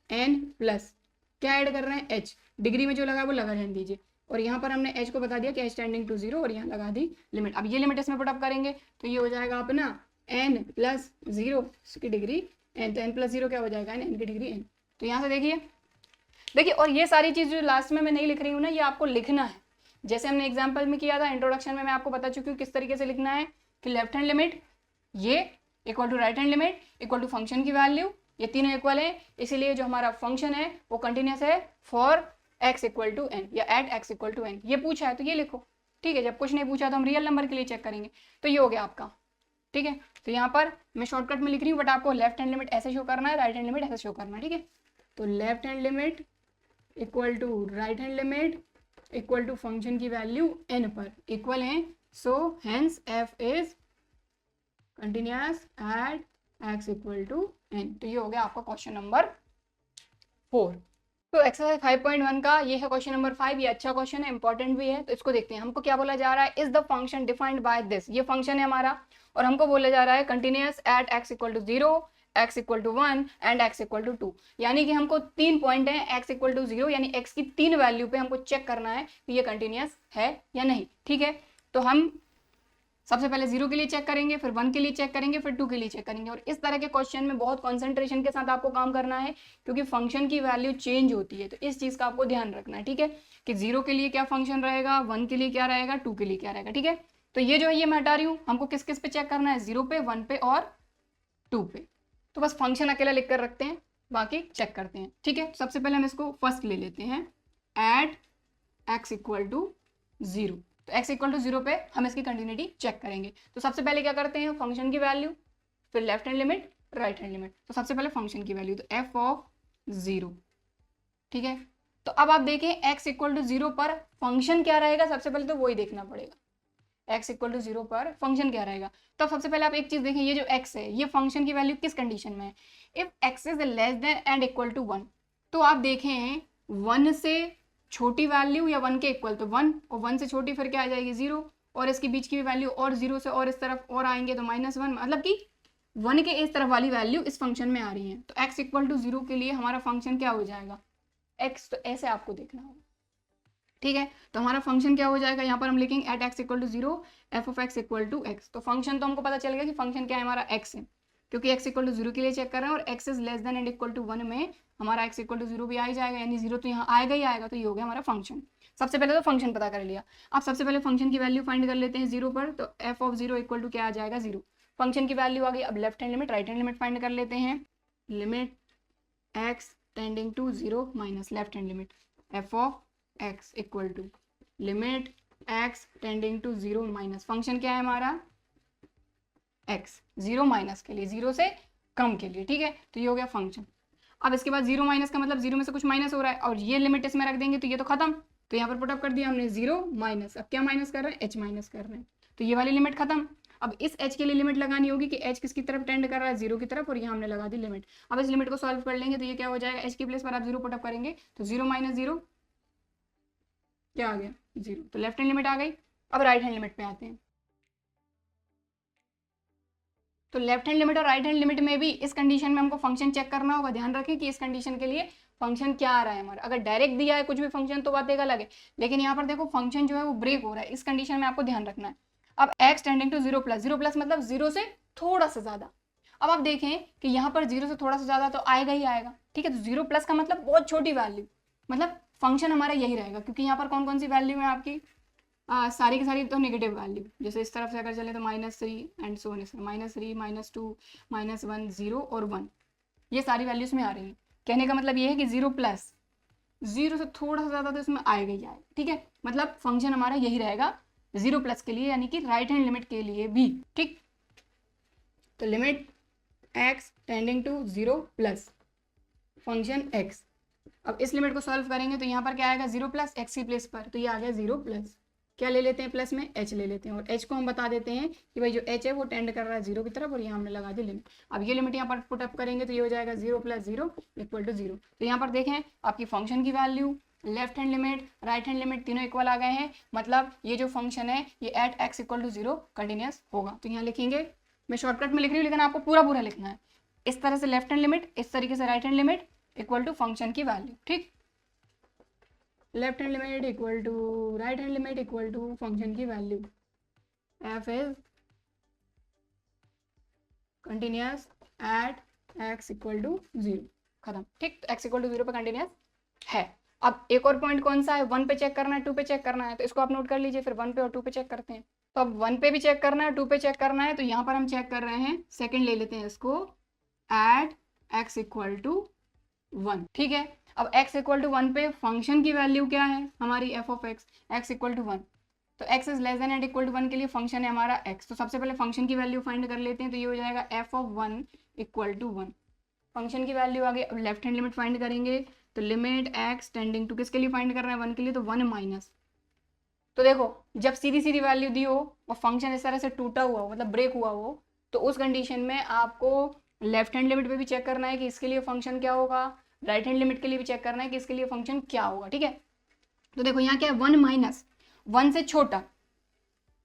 एन प्लस क्या ऐड कर रहे हैं, एच, डिग्री में जो लगा वो लगा रहने दीजिए, और यहाँ पर हमने एच को बता दिया कि एच टेंडिंग टू 0 और यहाँ लगा दी लिमिट। अब ये लिमिट इसमें पुटअप करेंगे तो ये हो जाएगा अपना एन प्लस 0 की डिग्री एन, तो एन प्लस 0 क्या हो जाएगा, एन की डिग्री एन। तो यहाँ से देखिए और ये सारी चीज़ जो लास्ट में मैं नहीं लिख रही हूँ ना, ये आपको लिखना है, जैसे हमने एग्जाम्पल में किया था इंट्रोडक्शन में, मैं आपको बता चुकी हूँ किस तरीके से लिखना है कि लेफ्ट हैंड लिमिट ये equal to right hand limit equal to function की वैल्यू, ये तीनों इक्वल है, इसीलिए जो हमारा फंक्शन है वो कंटिन्यूस है for x equal to N या at x equal to N. ये पूछा है तो ये लिखो, ठीक है। जब कुछ नहीं पूछा तो हम रियल नंबर के लिए चेक करेंगे। तो ये हो गया आपका, ठीक है। तो यहाँ पर मैं शॉर्टकट में लिख रही हूँ, बट आपको लेफ्ट हैंड लिमिट ऐसे शो करना है, राइट हैंड लिमिट ऐसे शो करना है, ठीक है। तो left hand limit equal to right hand limit equal to function की वैल्यू n पर इक्वल है, so hence f is continuous at x equal to n। तो ये हो गया आपका क्वेश्चन नंबर 4। तो एक्सरसाइज 5.1 का ये है क्वेश्चन नंबर 5। ये अच्छा क्वेश्चन है, इंपॉर्टेंट भी है। तो इसको देखते हैं, हमको क्या बोला जा रहा है, is the function defined by this, ये फंक्शन है हमारा, और हमको बोला जा रहा है continuous at x equal to 0, x equal to 1 and x equal to 2। यानी कि हमको 3 पॉइंट है, x इक्वल टू 0 यानी x की 3 वैल्यू पे हमको चेक करना है कि ये कंटिन्यूअस है या नहीं, ठीक है। तो हम सबसे पहले 0 के लिए चेक करेंगे, फिर 1 के लिए चेक करेंगे, फिर 2 के लिए चेक करेंगे। और इस तरह के क्वेश्चन में बहुत कंसंट्रेशन के साथ आपको काम करना है, क्योंकि फंक्शन की वैल्यू चेंज होती है। तो इस चीज़ का आपको ध्यान रखना है, ठीक है, कि 0 के लिए क्या फंक्शन रहेगा, 1 के लिए क्या रहेगा, 2 के लिए क्या रहेगा, ठीक है। तो ये जो है ये मैं हटा रही हूँ, हमको किस किस पे चेक करना है, 0 पे, 1 पे और 2 पे। तो बस फंक्शन अकेला लिख कर रखते हैं, बाकी चेक करते हैं, ठीक है। सबसे पहले हम इसको फर्स्ट ले लेते हैं, एट x इक्वल टू 0। तो x इक्वल टू 0 पे हम इसकी कंटिन्यूटी चेक करेंगे। तो सबसे पहले क्या करते हैं, फंक्शन की वैल्यू, फिर left hand limit, right hand limit. तो सबसे पहले फंक्शन की वैल्यू, तो f ऑफ 0, ठीक है। तो अब आप देखें x इक्वल टू 0 पर फंक्शन क्या रहेगा, सबसे पहले तो वही देखना पड़ेगा, x इक्वल टू 0 पर फंक्शन क्या रहेगा। तो सबसे पहले आप एक चीज देखें, ये जो x है ये फंक्शन की वैल्यू किस कंडीशन में है, if x is less than and equal to 1। तो आप देखें 1 से छोटी वैल्यू या 1 के इक्वल तो 1, और 1 से छोटी फिर क्या आ जाएगी 0, और इसके बीच की भी वैल्यू, और 0 से और इस तरफ और आएंगे तो -1, मतलब कि 1 के इस तरफ वाली वैल्यू इस फंक्शन में आ रही है। तो x इक्वल टू 0 के लिए हमारा फंक्शन क्या हो जाएगा, x। तो ऐसे आपको देखना होगा, ठीक है। तो हमारा फंक्शन क्या हो जाएगा, यहाँ पर हम लिखेंगे at x equal to 0 f of x equal to x। तो फंक्शन तो हमको पता चल गया कि फंक्शन क्या है हमारा, x है, क्योंकि x इक्वल टू 0 के लिए चेक कर रहे हैं, और x is less than and equal to 1 में हमारा x इक्वल टू 0 भी आ ही जाएगा, यानी 0 तो यहाँ आएगा ही आएगा। तो ये हो गया हमारा फंक्शन। सबसे पहले तो फंक्शन पता कर लिया। अब सबसे पहले फंक्शन की वैल्यू फाइंड कर लेते हैं 0 पर। तो f ऑफ 0 इक्वल टू क्या आ जाएगा, 0। फंक्शन की वैल्यू आ गई। अब left hand limit, right hand limit find कर लेते हैं। Limit x tending to 0 minus left hand limit f of x equal to limit x tending to 0 minus function क्या है हमारा, x, 0 माइनस के लिए, 0 से कम के लिए, ठीक है। तो ये हो गया फंक्शन। अब इसके बाद 0 माइनस का मतलब 0 में से कुछ माइनस हो रहा है, और ये लिमिट इसमें रख देंगे तो ये तो खत्म। तो यहाँ पर पुटअप कर दिया हमने 0 माइनस, अब क्या माइनस कर रहे हैं, h माइनस कर रहे हैं। तो ये वाली लिमिट खत्म। अब इस h के लिए लिमिट लगानी होगी कि h किसकी तरफ टेंड कर रहा है, 0 की तरफ, और यहाँ हमने लगा दी लिमिट। अब इस लिमिट को सॉल्व कर लेंगे तो ये क्या हो जाएगा, h की प्लेस पर आप 0 पुटअप करेंगे तो 0 माइनस 0 क्या आ गया, 0। तो लेफ्ट हैंड लिमिट आ गई। अब राइट हैंड लिमिट पे आते हैं। तो लेफ्ट हैंड लिमिट और राइट हैंड लिमिट में भी इस कंडीशन में हमको फंक्शन चेक करना होगा। ध्यान रखें कि इस कंडीशन के लिए फंक्शन क्या आ रहा है हमारा। अगर डायरेक्ट दिया है कुछ भी फंक्शन तो बात एक अलग है, लेकिन यहाँ पर देखो फंक्शन जो है वो ब्रेक हो रहा है। इस कंडीशन में आपको ध्यान रखना है। अब x tending to 0 plus, 0 plus मतलब 0 से थोड़ा सा ज्यादा। अब आप देखें कि यहाँ पर 0 से थोड़ा सा ज्यादा तो आएगा ही आएगा, ठीक है। तो 0 प्लस का मतलब बहुत छोटी वैल्यू, मतलब फंक्शन हमारा यही रहेगा, क्योंकि यहाँ पर कौन कौन सी वैल्यू है आपकी, सारी की सारी तो नेगेटिव वैल्यू। जैसे इस तरफ से अगर चले तो -3 एंड सो ऑन, -3 -2 -1 0 और 1, ये सारी वैल्यूज में आ रही है। कहने का मतलब ये है कि 0 प्लस 0 से थोड़ा सा ज़्यादा तो इसमें आएगा ही आएगा, ठीक है। मतलब फंक्शन हमारा यही रहेगा 0 प्लस के लिए, यानी कि राइट हैंड लिमिट के लिए भी, ठीक। तो limit x tending to 0 plus function x। अब इस लिमिट को सॉल्व करेंगे तो यहाँ पर क्या आएगा, 0 प्लस x की प्लेस पर, तो ये आ गया 0 प्लस क्या ले लेते हैं, प्लस में h ले लेते हैं, और h को हम बता देते हैं कि भाई जो h है वो टेंड कर रहा है 0 की तरफ, और यहाँ हमने लगा दी लिमिट। अब ये लिमिट यहाँ पर पुट अप करेंगे तो ये हो जाएगा 0 प्लस 0 इक्वल टू 0। तो यहाँ पर देखें आपकी फंक्शन की value, left hand limit, right hand limit तीनों इक्वल आ गए हैं। मतलब ये जो फंक्शन है ये at x equal to 0 continuous होगा। तो यहाँ लिखेंगे, मैं शॉर्टकट में लिख रही हूँ लेकिन आपको पूरा पूरा लिखना है। इस तरह से लेफ्ट हैंड लिमिट, इस तरीके से right hand limit, equal to function की वैल्यू, ठीक। Left hand limit equal to right hand limit equal to function की value, F is continuous at X equal to 0, खत्म, ठीक। तो एक्स इक्वल टू 0 पे कंटिन्यूस है। अब एक और पॉइंट कौन सा है, 1 पे चेक करना है, 2 पे चेक करना है, तो इसको आप नोट कर लीजिए, फिर 1 पे और 2 पे चेक करते हैं। तो अब 1 पे भी चेक करना है, 2 पे चेक करना है, तो यहाँ पर हम चेक कर रहे हैं, सेकंड ले लेते हैं इसको, एट एक्स इक्वल टू 1, ठीक है। अब x इक्वल टू 1 पे फंक्शन की वैल्यू क्या है हमारी, f of x equal to 1, तो x is less than and equal to 1 के लिए फंक्शन है हमारा x, तो सबसे पहले फंक्शन की वैल्यू फाइंड कर लेते हैं, तो ये हो जाएगा f of 1 equal to 1, function की वैल्यू आगे। अब लेफ्ट हैंड लिमिट फाइंड करेंगे, तो लिमिट x टेंडिंग टू किसके लिए फाइंड कर रहे हैं, 1 के लिए, तो 1 माइनस। तो देखो जब सीधी सीधी वैल्यू दी हो और फंक्शन इस तरह से टूटा हुआ हो, मतलब ब्रेक हुआ हो, तो उस कंडीशन में आपको लेफ्ट हैंड लिमिट पे भी चेक करना है कि इसके लिए फंक्शन क्या होगा, राइट हैंड लिमिट के लिए भी चेक करना है कि इसके लिए फंक्शन क्या होगा, ठीक है। तो देखो यहाँ क्या है, 1 माइनस, 1 से छोटा,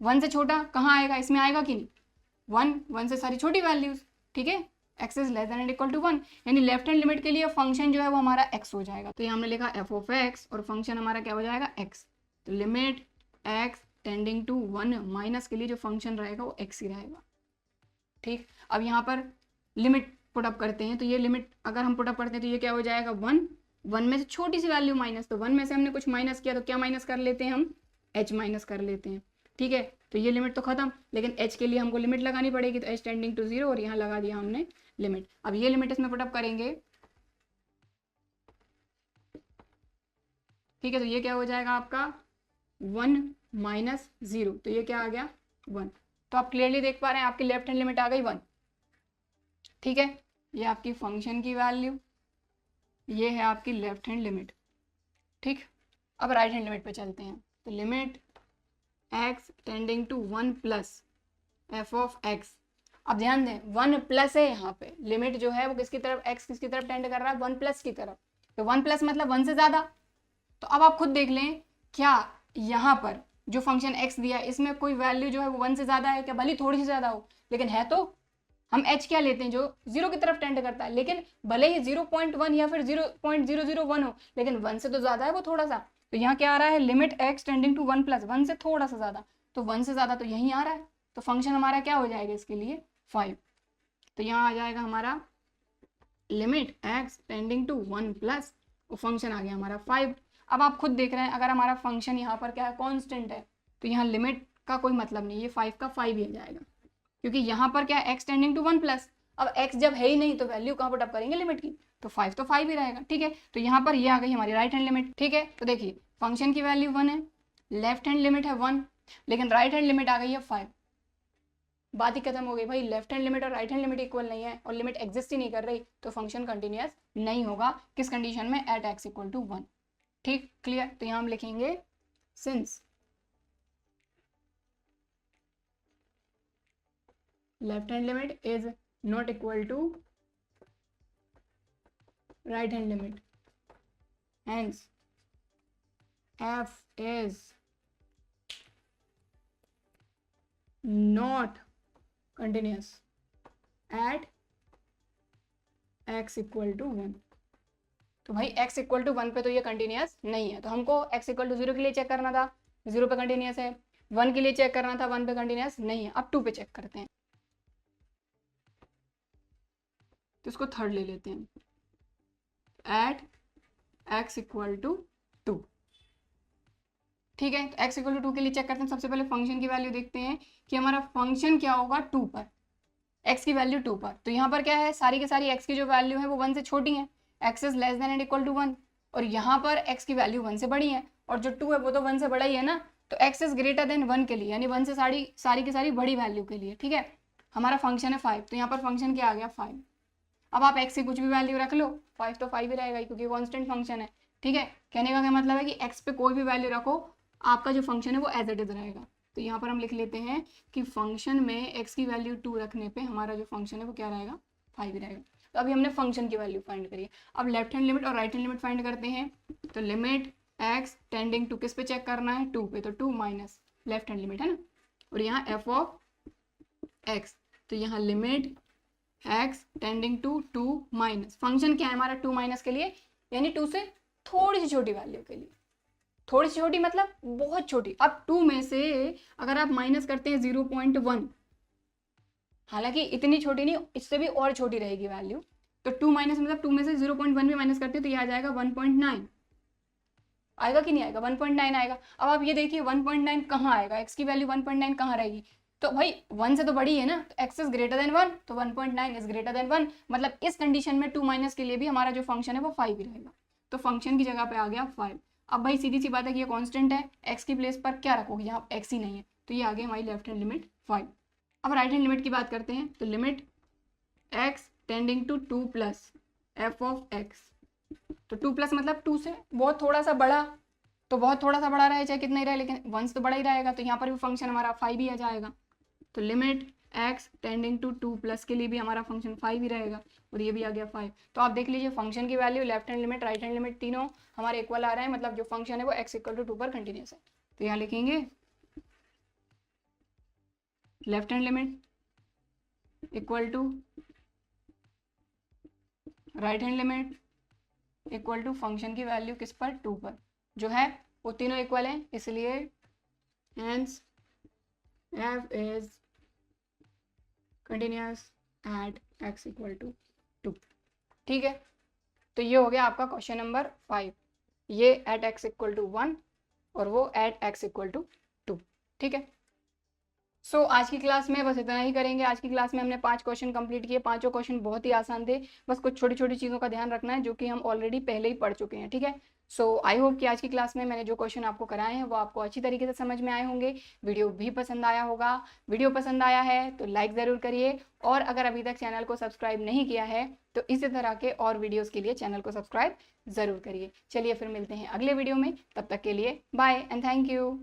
1 से छोटा कहाँ आएगा, इसमें आएगा कि नहीं, 1 से सारी छोटी वैल्यूज, ठीक है। x is less than and equal to 1, यानी लेफ्ट हैंड लिमिट के लिए फंक्शन जो है वो हमारा x हो जाएगा। तो यहाँ हमने लिखा एफ ऑफ x और फंक्शन हमारा क्या हो जाएगा, x। तो limit x tending to 1 minus के लिए जो फंक्शन रहेगा वो x ही रहेगा, ठीक। अब यहाँ पर लिमिट पुटअप करते हैं, तो ये लिमिट अगर हम पुटअप करते हैं तो ये क्या हो जाएगा, 1 में से छोटी सी वैल्यू माइनस, तो 1 में से हमने कुछ माइनस किया, तो क्या माइनस कर लेते हैं हम, h माइनस कर लेते हैं, ठीक है। तो ये लिमिट तो खत्म, लेकिन h के लिए हमको लिमिट लगानी पड़ेगी, तो h टेंडिंग टू 0 और यहाँ लगा दिया हमने लिमिट। अब ये लिमिट इसमें पुटअप करेंगे, ठीक है, तो ये क्या हो जाएगा आपका 1 माइनस 0, तो ये क्या आ गया 1। तो आप क्लियरली देख पा रहे हैं आपकी लेफ्ट हैंड लिमिट आ गई 1, ठीक है। ये आपकी फंक्शन की वैल्यू, ये है आपकी लेफ्ट हैंड लिमिट, ठीक। अब राइट हैंड लिमिट पे चलते हैं, तो limit x tending to 1 plus f of x। अब ध्यान दें 1 प्लस है, यहाँ पे लिमिट जो है वो किसकी तरफ, x किसकी तरफ टेंड कर रहा है, 1 प्लस की तरफ, तो 1 प्लस मतलब 1 से ज़्यादा। तो अब आप खुद देख लें, क्या यहाँ पर जो फंक्शन x दिया है इसमें कोई वैल्यू जो है वो 1 से ज़्यादा है क्या, भले थोड़ी सी ज़्यादा हो, लेकिन है तो हम h क्या लेते हैं, जो 0 की तरफ टेंड करता है, लेकिन भले ही 0.1 या फिर 0.001 हो, लेकिन 1 से तो ज़्यादा है वो थोड़ा सा। तो यहाँ क्या आ रहा है, limit x tending to 1 plus 1 से थोड़ा सा ज़्यादा, तो 1 से ज़्यादा तो यहीं आ रहा है, तो फंक्शन हमारा क्या हो जाएगा इसके लिए 5। तो यहाँ आ जाएगा हमारा limit x tending to 1 plus, वो फंक्शन आ गया हमारा 5। अब आप खुद देख रहे हैं अगर हमारा फंक्शन यहाँ पर क्या है, कांस्टेंट है, तो यहाँ लिमिट का कोई मतलब नहीं, ये 5 का 5 ही आ जाएगा, क्योंकि यहाँ पर क्या है x टेंडिंग टू 1 प्लस। अब x जब है ही नहीं तो वैल्यू कहाँ पुटअप करेंगे लिमिट की, तो 5 तो 5 ही रहेगा, ठीक है। तो यहाँ पर ये आ गई हमारी राइट हैंड लिमिट, ठीक है। तो देखिए फंक्शन की वैल्यू 1 है, लेफ्ट हैंड लिमिट है 1, लेकिन राइट हैंड लिमिट आ गई है 5, बात ही खत्म हो गई भाई। लेफ्ट हैंड लिमिट और राइट हैंड लिमिट इक्वल नहीं है और लिमिट एग्जिस्ट ही नहीं कर रही, तो फंक्शन कंटिन्यूअस नहीं होगा, किस कंडीशन में, एट x इक्वल टू 1, ठीक, क्लियर। तो यहाँ हम लिखेंगे since left hand limit is not equal to right hand limit, hence f is not continuous at x equal to 1। तो भाई x इक्वल टू 1 पे तो ये कंटिन्यूस नहीं है, तो हमको x इक्वल टू 0 के लिए चेक करना था, 0 पे कंटिन्यूस है, 1 के लिए चेक करना था, 1 पे कंटिन्यूस नहीं है। अब 2 पे चेक करते हैं, तो इसको थर्ड ले लेते हैं, एट x इक्वल टू 2, ठीक है। तो x इक्वल टू 2 के लिए चेक करते हैं, सबसे पहले फंक्शन की वैल्यू देखते हैं कि हमारा फंक्शन क्या होगा 2 पर, x की वैल्यू 2 पर। तो यहाँ पर क्या है, सारी की सारी x की जो वैल्यू है वो 1 से छोटी है, x is less than and equal to 1, और यहाँ पर x की वैल्यू 1 से बड़ी है, और जो 2 है वो तो 1 से बड़ा ही है ना, तो x इज ग्रेटर देन 1 के लिए, यानी 1 से सारी की सारी बड़ी वैल्यू के लिए, ठीक है। हमारा फंक्शन है 5, तो यहाँ पर फंक्शन क्या आ गया 5। अब आप x की कुछ भी वैल्यू रख लो, 5 तो 5 ही रहेगा क्योंकि कॉन्स्टेंट फंक्शन है, ठीक है। कहने का क्या मतलब है कि x पे कोई भी वैल्यू रखो, आपका जो फंक्शन है वो एज इट इज रहेगा। तो यहाँ पर हम लिख लेते हैं कि फंक्शन में x की वैल्यू 2 रखने पे हमारा जो फंक्शन है वो क्या रहेगा, 5 ही रहेगा। तो अभी हमने फंक्शन की वैल्यू फाइंड करी। अब लेफ्ट हैंड लिमिट और राइट हैंड लिमिट फाइंड करते हैं, तो लिमिट x टेंडिंग टू किस पे चेक करना है, 2 पे, तो 2 माइनस लेफ्ट हैंड लिमिट है ना, और यहाँ f ऑफ x, तो यहाँ limit x tending to 2 minus, function क्या है हमारा 2 माइनस के लिए, यानी 2 से थोड़ी सी छोटी वैल्यू के लिए। थोड़ी सी छोटी मतलब बहुत छोटी। अब 2 में से अगर आप माइनस करते हैं 0.1, हालांकि इतनी छोटी नहीं, इससे भी और छोटी रहेगी वैल्यू, तो 2 माइनस मतलब 2 में से 0.1 भी माइनस करते हैं तो ये आ जाएगा 1.9, आएगा कि नहीं आएगा, 1.9 आएगा। अब आप ये देखिए 1.9 कहाँ आएगा, x की वैल्यू 1.9 कहाँ रहेगी, तो भाई 1 से तो बड़ी है ना, तो x इज ग्रेटर देन 1, तो 1.9 इज ग्रेटर देन 1, मतलब इस कंडीशन में 2 माइनस के लिए भी हमारा जो फंक्शन है वो 5 ही रहेगा, तो फंक्शन की जगह पे आ गया 5। अब भाई सीधी सी बात है कि ये कांस्टेंट है, x की प्लेस पर क्या रखोगे, यहाँ x ही नहीं है, तो ये आ गई हमारी लेफ्ट हैंड लिमिट 5। अब राइट हैंड लिमिट की बात करते हैं, तो limit x tending to 2 plus f of x, तो 2 प्लस मतलब 2 से बहुत थोड़ा सा बड़ा, तो बहुत थोड़ा सा बड़ा रहे चाहे कितना ही रहे, लेकिन 1 से तो बड़ा ही रहेगा, तो यहाँ पर भी फंक्शन हमारा 5 ही आ जाएगा। तो limit x tending to 2 plus के लिए भी हमारा फंक्शन 5 ही रहेगा, और ये भी आ गया 5। तो आप देख लीजिए फंक्शन की value, left hand limit, right hand limit, तीनों हमारे इक्वल आ रहे हैं, मतलब जो फंक्शन है वो x इक्वल टू 2 पर कंटिन्यूस है। तो यहाँ लिखेंगे left hand limit equal to right hand limit equal to function की वैल्यू किस पर, 2 पर, जो है वो तीनों इक्वल हैं, इसलिए hence f is continuous at x equal to 2। ठीक है, तो ये हो गया आपका क्वेश्चन नंबर 5, ये एट x इक्वल टू 1 और वो एट x इक्वल टू 2। ठीक है, सो आज की क्लास में बस इतना ही करेंगे। आज की क्लास में हमने 5 क्वेश्चन कंप्लीट किए, पांचों क्वेश्चन बहुत ही आसान थे, बस कुछ छोटी छोटी चीज़ों का ध्यान रखना है जो कि हम ऑलरेडी पहले ही पढ़ चुके हैं। ठीक है, सो आई होप कि आज की क्लास में मैंने जो क्वेश्चन आपको कराए हैं वो आपको अच्छी तरीके से समझ में आए होंगे, वीडियो भी पसंद आया होगा। वीडियो पसंद आया है तो लाइक ज़रूर करिए, और अगर अभी तक चैनल को सब्सक्राइब नहीं किया है तो इसी तरह के और वीडियोज़ के लिए चैनल को सब्सक्राइब ज़रूर करिए। चलिए फिर मिलते हैं अगले वीडियो में, तब तक के लिए बाय एंड थैंक यू।